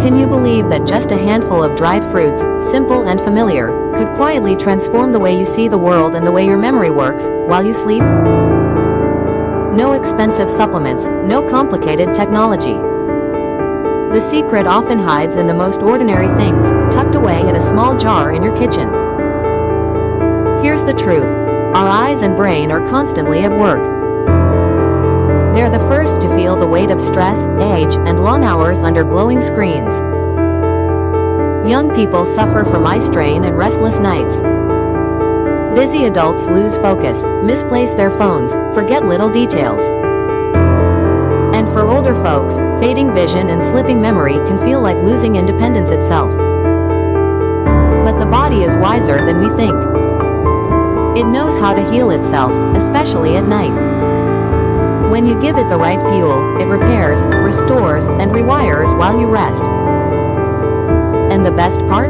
Can you believe that just a handful of dried fruits, simple and familiar, could quietly transform the way you see the world and the way your memory works while you sleep? No expensive supplements, no complicated technology. The secret often hides in the most ordinary things, tucked away in a small jar in your kitchen. Here's the truth. Our eyes and brain are constantly at work. They're the first to feel the weight of stress, age, and long hours under glowing screens. Young people suffer from eye strain and restless nights. Busy adults lose focus, misplace their phones, forget little details. And for older folks, fading vision and slipping memory can feel like losing independence itself. But the body is wiser than we think. It knows how to heal itself, especially at night. When you give it the right fuel, it repairs, restores, and rewires while you rest. And the best part?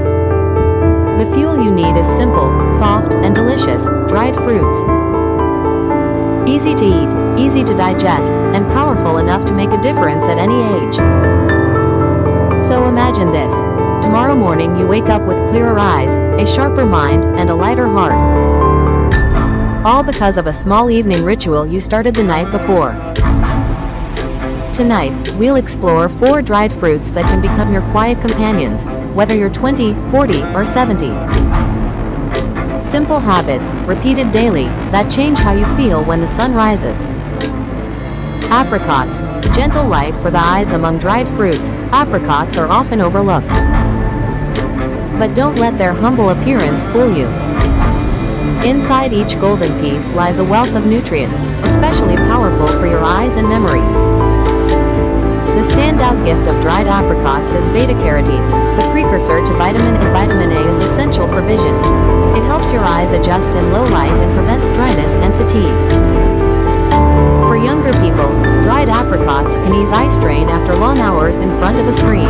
The fuel you need is simple, soft, and delicious, dried fruits. Easy to eat, easy to digest, and powerful enough to make a difference at any age. So imagine this. Tomorrow morning you wake up with clearer eyes, a sharper mind, and a lighter heart. All because of a small evening ritual you started the night before. Tonight, we'll explore 4 dried fruits that can become your quiet companions, whether you're 20, 40, or 70. Simple habits, repeated daily, that change how you feel when the sun rises. Apricots, gentle light for the eyes. Among dried fruits, apricots are often overlooked. But don't let their humble appearance fool you. Inside each golden piece lies a wealth of nutrients, especially powerful for your eyes and memory. The standout gift of dried apricots is beta-carotene, the precursor to vitamin A. Vitamin A is essential for vision. It helps your eyes adjust in low light and prevents dryness and fatigue. For younger people, dried apricots can ease eye strain after long hours in front of a screen.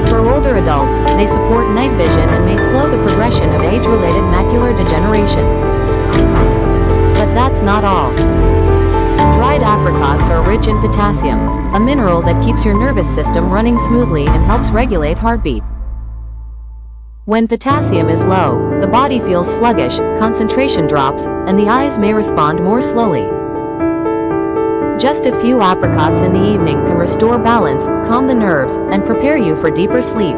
For older adults, they support night vision and may slow the progression of age-related macular degeneration. But that's not all. Dried apricots are rich in potassium, a mineral that keeps your nervous system running smoothly and helps regulate heartbeat. When potassium is low, the body feels sluggish, concentration drops, and the eyes may respond more slowly. Just a few apricots in the evening can restore balance, calm the nerves, and prepare you for deeper sleep.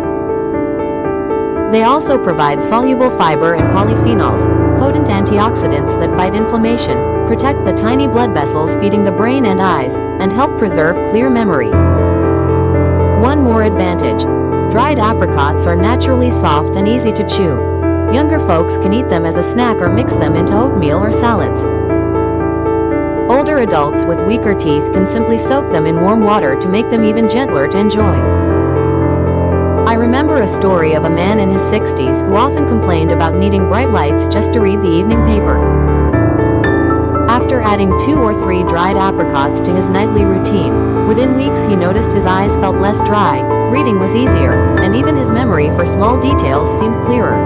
They also provide soluble fiber and polyphenols, potent antioxidants that fight inflammation, protect the tiny blood vessels feeding the brain and eyes, and help preserve clear memory. One more advantage. Dried apricots are naturally soft and easy to chew. Younger folks can eat them as a snack or mix them into oatmeal or salads. Older adults with weaker teeth can simply soak them in warm water to make them even gentler to enjoy. I remember a story of a man in his 60s who often complained about needing bright lights just to read the evening paper. After adding 2 or 3 dried apricots to his nightly routine, within weeks he noticed his eyes felt less dry, reading was easier, and even his memory for small details seemed clearer.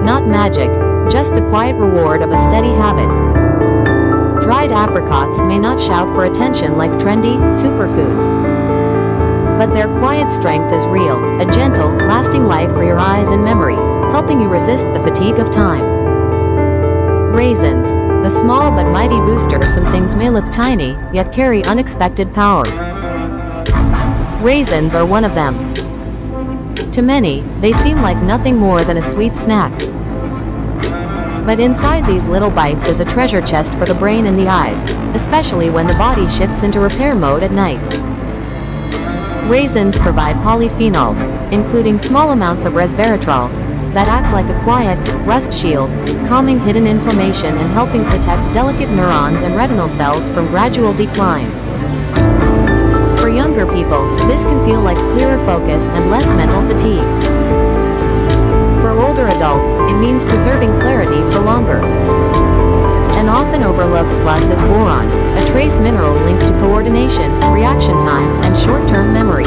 Not magic, just the quiet reward of a steady habit. Dried apricots may not shout for attention like trendy superfoods, but their quiet strength is real, a gentle, lasting light for your eyes and memory, helping you resist the fatigue of time. Raisins, the small but mighty booster. Some things may look tiny, yet carry unexpected power. Raisins are one of them. To many, they seem like nothing more than a sweet snack. But inside these little bites is a treasure chest for the brain and the eyes, especially when the body shifts into repair mode at night. Raisins provide polyphenols, including small amounts of resveratrol, that act like a quiet, rust shield, calming hidden inflammation and helping protect delicate neurons and retinal cells from gradual decline. For younger people, this can feel like clearer focus and less mental fatigue. For older adults, it means preserving clarity for longer. An often overlooked plus is boron, a trace mineral linked to coordination, reaction time, and short-term memory.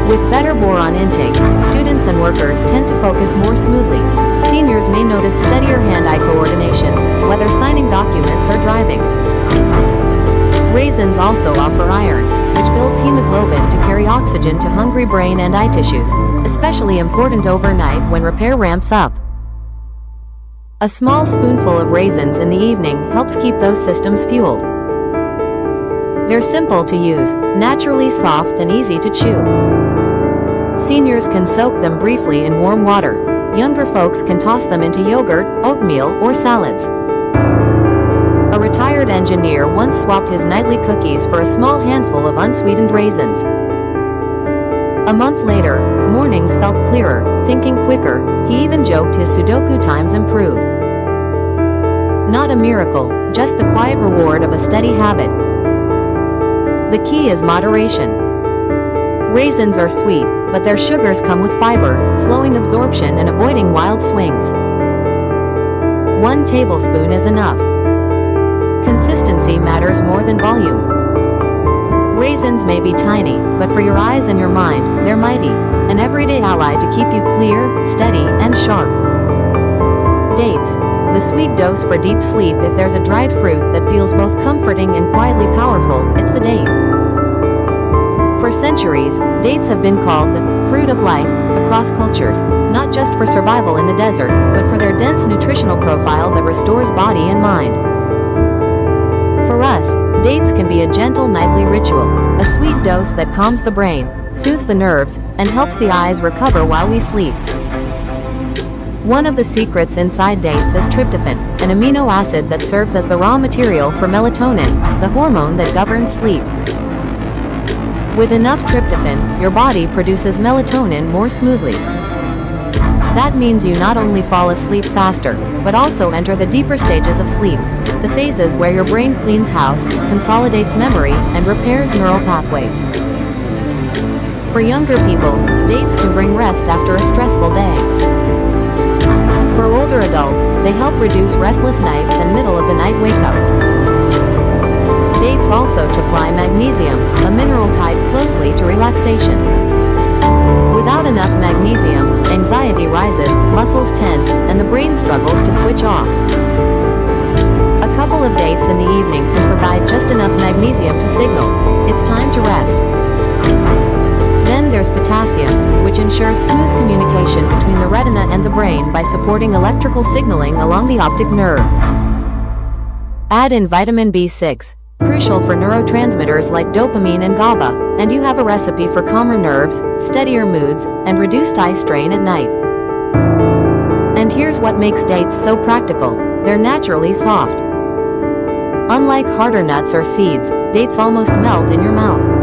With better boron intake, students and workers tend to focus more smoothly. Seniors may notice steadier hand-eye coordination, whether signing documents or driving. Raisins also offer iron, which builds hemoglobin oxygen to hungry brain and eye tissues, especially important overnight when repair ramps up. A small spoonful of raisins in the evening helps keep those systems fueled. They're simple to use, naturally soft and easy to chew. Seniors can soak them briefly in warm water. Younger folks can toss them into yogurt, oatmeal, or salads. A retired engineer once swapped his nightly cookies for a small handful of unsweetened raisins. A month later, mornings felt clearer, thinking quicker. He even joked his Sudoku times improved. Not a miracle, just the quiet reward of a steady habit. The key is moderation. Raisins are sweet, but their sugars come with fiber, slowing absorption and avoiding wild swings. 1 tablespoon is enough. Consistency matters more than volume. Raisins may be tiny, but for your eyes and your mind, they're mighty, an everyday ally to keep you clear, steady, and sharp. Dates. The sweet dose for deep sleep. If there's a dried fruit that feels both comforting and quietly powerful, it's the date. For centuries, dates have been called the fruit of life across cultures, not just for survival in the desert, but for their dense nutritional profile that restores body and mind. For us, dates can be a gentle nightly ritual, a sweet dose that calms the brain, soothes the nerves, and helps the eyes recover while we sleep. One of the secrets inside dates is tryptophan, an amino acid that serves as the raw material for melatonin, the hormone that governs sleep. With enough tryptophan, your body produces melatonin more smoothly. That means you not only fall asleep faster, but also enter the deeper stages of sleep, the phases where your brain cleans house, consolidates memory, and repairs neural pathways. For younger people, dates can bring rest after a stressful day. For older adults, they help reduce restless nights and middle-of-the-night wake-ups. Dates also supply magnesium, a mineral tied closely to relaxation. Without enough magnesium, anxiety rises, muscles tense, and the brain struggles to switch off. A couple of dates in the evening can provide just enough magnesium to signal it's time to rest. Then there's potassium, which ensures smooth communication between the retina and the brain by supporting electrical signaling along the optic nerve. Add in vitamin B6, crucial for neurotransmitters like dopamine and GABA, and you have a recipe for calmer nerves, steadier moods, and reduced eye strain at night. And here's what makes dates so practical: they're naturally soft. Unlike harder nuts or seeds, dates almost melt in your mouth.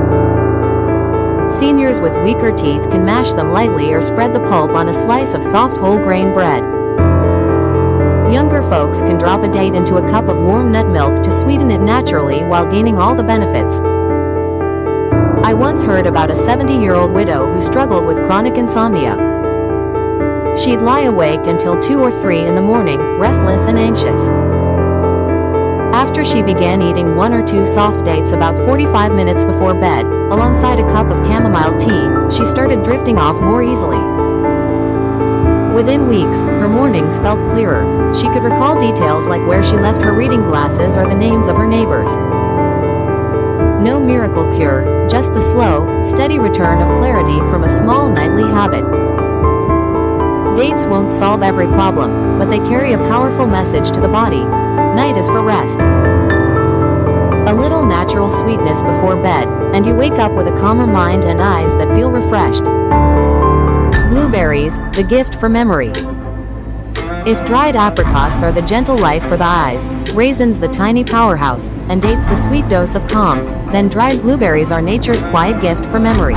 Seniors with weaker teeth can mash them lightly or spread the pulp on a slice of soft whole grain bread. Younger folks can drop a date into a cup of warm nut milk to sweeten it naturally while gaining all the benefits. I once heard about a 70-year-old widow who struggled with chronic insomnia. She'd lie awake until 2 or 3 in the morning, restless and anxious. After she began eating 1 or 2 soft dates about 45 minutes before bed, alongside a cup of chamomile tea, she started drifting off more easily. Within weeks, her mornings felt clearer. She could recall details like where she left her reading glasses or the names of her neighbors. No miracle cure, just the slow, steady return of clarity from a small nightly habit. Dates won't solve every problem, but they carry a powerful message to the body. Night is for rest. A little natural sweetness before bed, and you wake up with a calmer mind and eyes that feel refreshed. Blueberries, the gift for memory. If dried apricots are the gentle light for the eyes, raisins the tiny powerhouse, and dates the sweet dose of calm, then dried blueberries are nature's quiet gift for memory.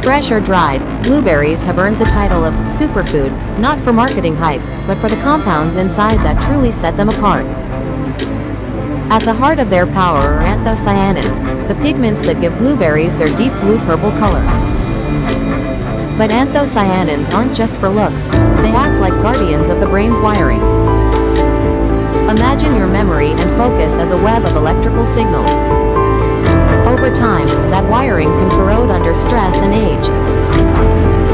Fresh or dried, blueberries have earned the title of superfood, not for marketing hype, but for the compounds inside that truly set them apart. At the heart of their power are anthocyanins, the pigments that give blueberries their deep blue-purple color. But anthocyanins aren't just for looks, they act like guardians of the brain's wiring. Imagine your memory and focus as a web of electrical signals. Over time, that wiring can corrode under stress and age.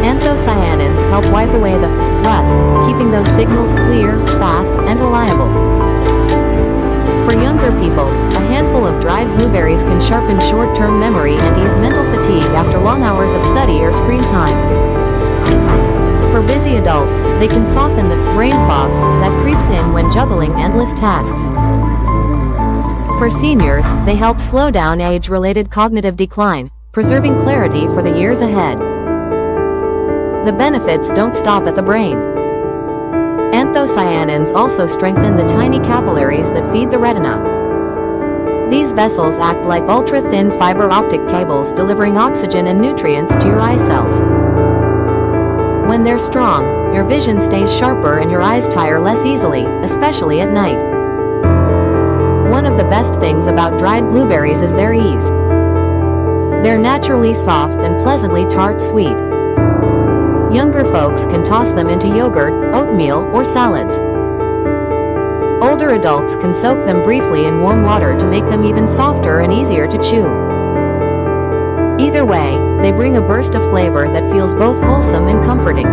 Anthocyanins help wipe away the rust, keeping those signals clear, fast, and reliable. For younger people, a handful of dried blueberries can sharpen short-term memory and ease mental fatigue fatigue after long hours of study or screen time. For busy adults, they can soften the brain fog that creeps in when juggling endless tasks. For seniors, they help slow down age-related cognitive decline, preserving clarity for the years ahead. The benefits don't stop at the brain. Anthocyanins also strengthen the tiny capillaries that feed the retina. These vessels act like ultra-thin fiber optic cables delivering oxygen and nutrients to your eye cells. When they're strong, your vision stays sharper and your eyes tire less easily, especially at night. One of the best things about dried blueberries is their ease. They're naturally soft and pleasantly tart sweet. Younger folks can toss them into yogurt, oatmeal, or salads. Older adults can soak them briefly in warm water to make them even softer and easier to chew. Either way, they bring a burst of flavor that feels both wholesome and comforting.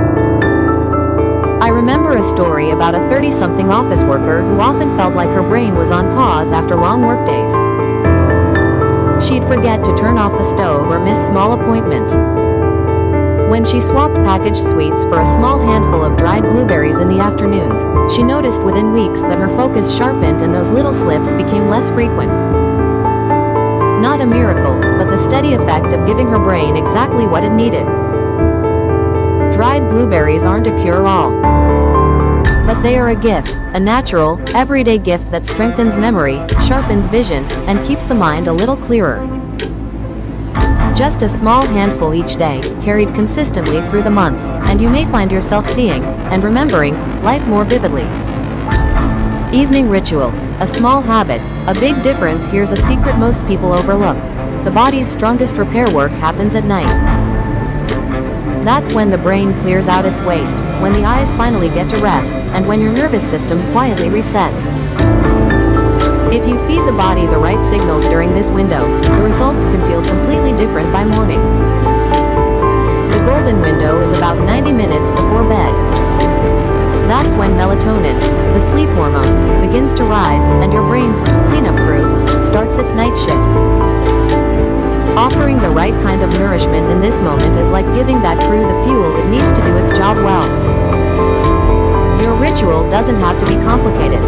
I remember a story about a 30-something office worker who often felt like her brain was on pause after long workdays. She'd forget to turn off the stove or miss small appointments. When she swapped packaged sweets for a small handful of dried blueberries in the afternoons, she noticed within weeks that her focus sharpened and those little slips became less frequent. Not a miracle, but the steady effect of giving her brain exactly what it needed. Dried blueberries aren't a cure-all. But they are a gift, a natural, everyday gift that strengthens memory, sharpens vision, and keeps the mind a little clearer. Just a small handful each day, carried consistently through the months, and you may find yourself seeing, and remembering, life more vividly. Evening ritual. A small habit, a big difference. Here's a secret most people overlook. The body's strongest repair work happens at night. That's when the brain clears out its waste, when the eyes finally get to rest, and when your nervous system quietly resets. If you feed the body the right signals during this window, the results can feel completely different by morning. The golden window is about 90 minutes before bed. That's when melatonin, the sleep hormone, begins to rise, and your brain's cleanup crew starts its night shift. Offering the right kind of nourishment in this moment is like giving that crew the fuel it needs to do its job well. Your ritual doesn't have to be complicated.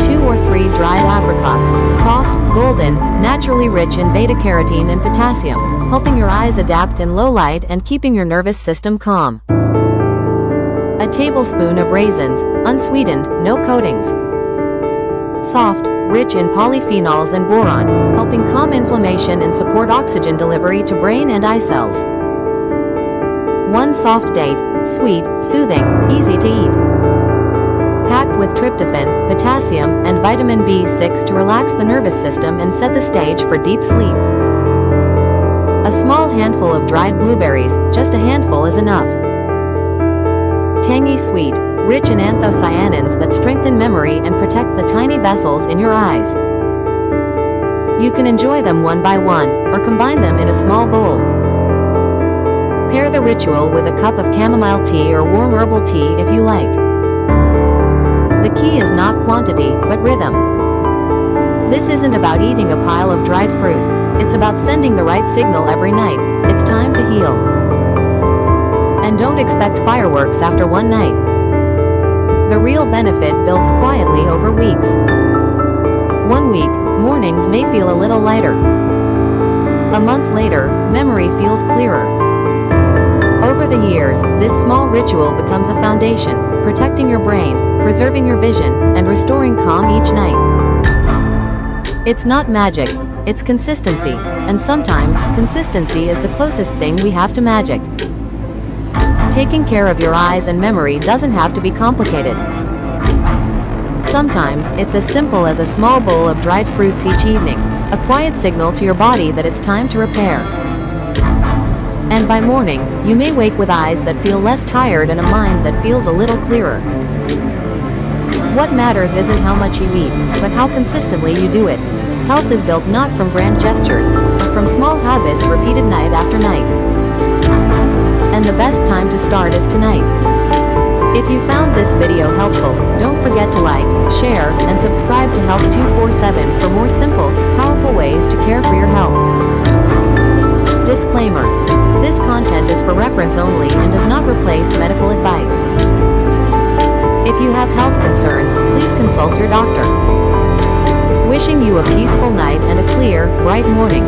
2 or 3 dried apricots, soft, golden, naturally rich in beta-carotene and potassium, helping your eyes adapt in low light and keeping your nervous system calm. A tablespoon of raisins, unsweetened, no coatings. Soft, rich in polyphenols and boron, helping calm inflammation and support oxygen delivery to brain and eye cells. 1 soft date, sweet, soothing, easy to eat. Packed with tryptophan, potassium, and vitamin B6 to relax the nervous system and set the stage for deep sleep. A small handful of dried blueberries, just a handful is enough. Tangy sweet, rich in anthocyanins that strengthen memory and protect the tiny vessels in your eyes. You can enjoy them one by one, or combine them in a small bowl. Pair the ritual with a cup of chamomile tea or warm herbal tea if you like. The key is not quantity, but rhythm. This isn't about eating a pile of dried fruit. It's about sending the right signal every night. It's time to heal. And don't expect fireworks after one night. The real benefit builds quietly over weeks. 1 week, mornings may feel a little lighter. A month later, memory feels clearer. Over the years, this small ritual becomes a foundation, protecting your brain, preserving your vision, and restoring calm each night. It's not magic, it's consistency, and sometimes, consistency is the closest thing we have to magic. Taking care of your eyes and memory doesn't have to be complicated. Sometimes, it's as simple as a small bowl of dried fruits each evening, a quiet signal to your body that it's time to repair. And by morning, you may wake with eyes that feel less tired and a mind that feels a little clearer. What matters isn't how much you eat, but how consistently you do it. Health is built not from grand gestures, but from small habits repeated night after night. And the best time to start is tonight. If you found this video helpful, don't forget to like, share, and subscribe to Health 247 for more simple, powerful ways to care for your health. Disclaimer. This content is for reference only and does not replace medical advice. If you have health concerns, please consult your doctor. Wishing you a peaceful night and a clear, bright morning.